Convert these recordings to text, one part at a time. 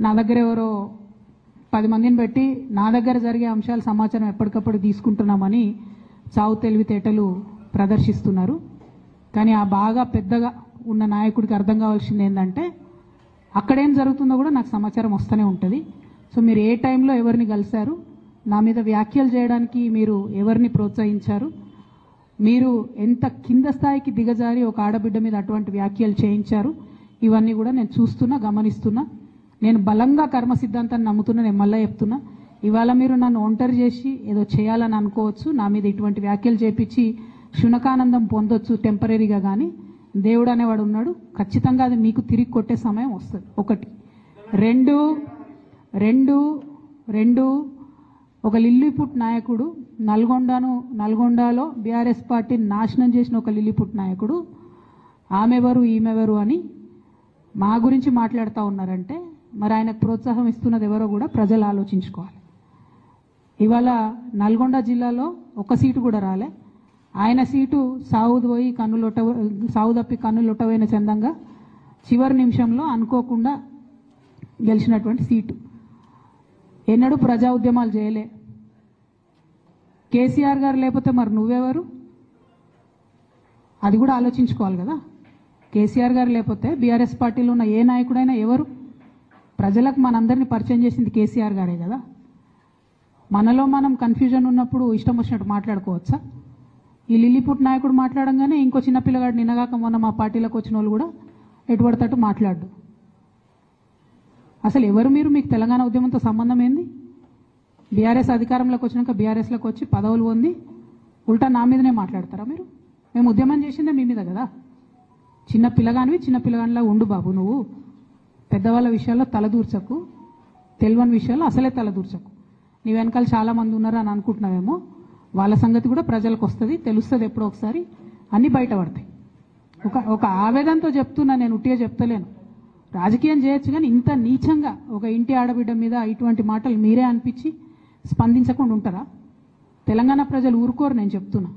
నా దగ్గర ఎవరో 10 మందిని పెట్టి నా దగ్గర జరిగే అంశాల సమాచారం ఎప్పటికప్పుడు తీసుకుంటున్నామని చావు తెలివితేటలు ప్రదర్శిస్తున్నారు. కానీ ఆ బాగా పెద్దగా ఉన్న నాయకుడికి అర్థం కావాల్సింది ఏంటంటే అక్కడేం జరుగుతుందో కూడా నాకు సమాచారం వస్తూనే ఉంటుంది. సో మీరు ఏ టైంలో ఎవరిని కలిశారు, నా మీద వ్యాఖ్యలు చేయడానికి మీరు ఎవరిని ప్రోత్సహించారు, మీరు ఎంత కింద స్థాయికి దిగజారి ఒక ఆడబిడ్డ మీద అటువంటి వ్యాఖ్యలు చేయించారు, ఇవన్నీ కూడా నేను చూస్తున్నా, గమనిస్తున్నా. నేను బలంగా కర్మ సిద్ధాంతాన్ని నమ్ముతున్నా. నేను మళ్ళీ చెప్తున్నా, ఇవాళ మీరు నన్ను ఒంటరి చేసి ఏదో చేయాలని అనుకోవచ్చు, నా మీద ఇటువంటి వ్యాఖ్యలు చేపించి శునకానందం పొందొచ్చు టెంపరీగా. కానీ దేవుడు అనేవాడు ఉన్నాడు, ఖచ్చితంగా అది మీకు తిరిగి కొట్టే సమయం వస్తుంది. ఒకటి. రెండు ఒక లిల్లీపుట్ నాయకుడు నల్గొండలో బీఆర్ఎస్ పార్టీని నాశనం చేసిన ఒక లిల్లీపుట్ నాయకుడు ఆమెవరు ఈమెవరు అని మా గురించి మాట్లాడుతూ ఉన్నారంటే మరి ఆయనకు ప్రోత్సాహం ఇస్తున్నది ఎవరో కూడా ప్రజలు ఆలోచించుకోవాలి. ఇవాళ నల్గొండ జిల్లాలో ఒక సీటు కూడా రాలే. ఆయన సీటు సావు తప్పి కన్నులొట్టవైన చందంగా చివరి నిమిషంలో అనుకోకుండా గెలిచినటువంటి సీటు. ఎన్నడూ ప్రజా ఉద్యమాలు చేయలే. కేసీఆర్ గారు లేకపోతే మరి నువ్వెవరు, అది కూడా ఆలోచించుకోవాలి కదా. కేసీఆర్ గారు లేకపోతే బీఆర్ఎస్ పార్టీలో ఉన్న ఏ నాయకుడైనా ఎవరు? ప్రజలకు మనందరినీ పరిచయం చేసింది కేసీఆర్ గారే కదా. మనలో మనం కన్ఫ్యూజన్ ఉన్నప్పుడు ఇష్టం వచ్చినట్టు మాట్లాడుకోవచ్చా? ఈ లిల్లీపుట్ నాయకుడు మాట్లాడంగానే ఇంకో చిన్న పిల్లగాడు నిన్నగాక మొన్న మా పార్టీలోకి వచ్చిన వాళ్ళు కూడా ఎటుపడతట్టు మాట్లాడు. అసలు ఎవరు మీరు? మీకు తెలంగాణ ఉద్యమంతో సంబంధం ఏంది? బీఆర్ఎస్ అధికారంలోకి వచ్చినాక బీఆర్ఎస్లోకి వచ్చి పదవులు పొంది ఉల్టా నా మీదనే మాట్లాడతారా మీరు? మేము ఉద్యమం చేసిందే మీ మీద కదా. చిన్న పిల్లగానిలా ఉండు బాబు. నువ్వు పెద్దవాళ్ళ విషయాల్లో తలదూర్చకు, తెలియని విషయాల్లో అసలే తలదూర్చకు. నీ వెనకాల చాలా మంది ఉన్నారు అని అనుకుంటున్నావేమో, వాళ్ళ సంగతి కూడా ప్రజలకు వస్తుంది, తెలుస్తుంది. ఎప్పుడో ఒకసారి అన్నీ బయటపడతాయి. ఒక ఆవేదనతో చెప్తున్నా, నేను ఉట్టిగా చెప్తలేను. రాజకీయం చేయొచ్చు కానీ ఇంత నీచంగా ఒక ఇంటి ఆడబిడ్డ మీద ఇటువంటి మాటలు మీరే అనిపించి స్పందించకుండా ఉంటారా? తెలంగాణ ప్రజలు ఊరుకోరు, నేను చెప్తున్నా.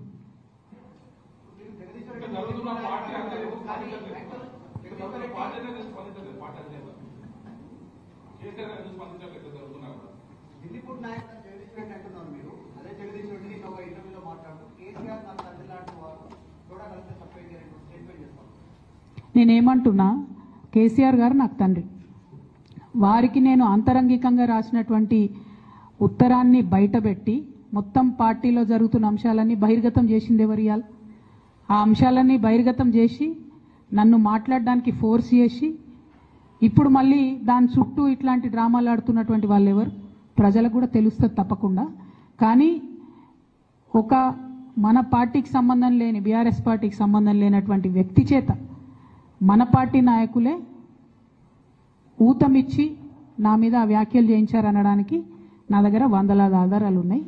నేనేమంటున్నా, కేసీఆర్ గారు నాకు తండ్రి. వారికి నేను అంతరంగికంగా రాసినటువంటి ఉత్తరాన్ని బయటపెట్టి మొత్తం పార్టీలో జరుగుతున్న అంశాలన్నీ బహిర్గతం చేసింది ఎవరు? ఇయాల ఆ అంశాలన్నీ బహిర్గతం చేసి నన్ను మాట్లాడడానికి ఫోర్స్ చేసి ఇప్పుడు మళ్ళీ దాని చుట్టూ ఇట్లాంటి డ్రామాలు ఆడుతున్నటువంటి వాళ్ళు ఎవరు? ప్రజలకు కూడా తెలుస్తుంది తప్పకుండా. కానీ ఒక మన పార్టీకి సంబంధం లేని, బీఆర్ఎస్ పార్టీకి సంబంధం లేనటువంటి వ్యక్తి చేత మన పార్టీ నాయకులే ఊతమిచ్చి నా మీద వ్యాఖ్యలు చేయించారనడానికి నా దగ్గర వందలాది ఆధారాలు ఉన్నాయి.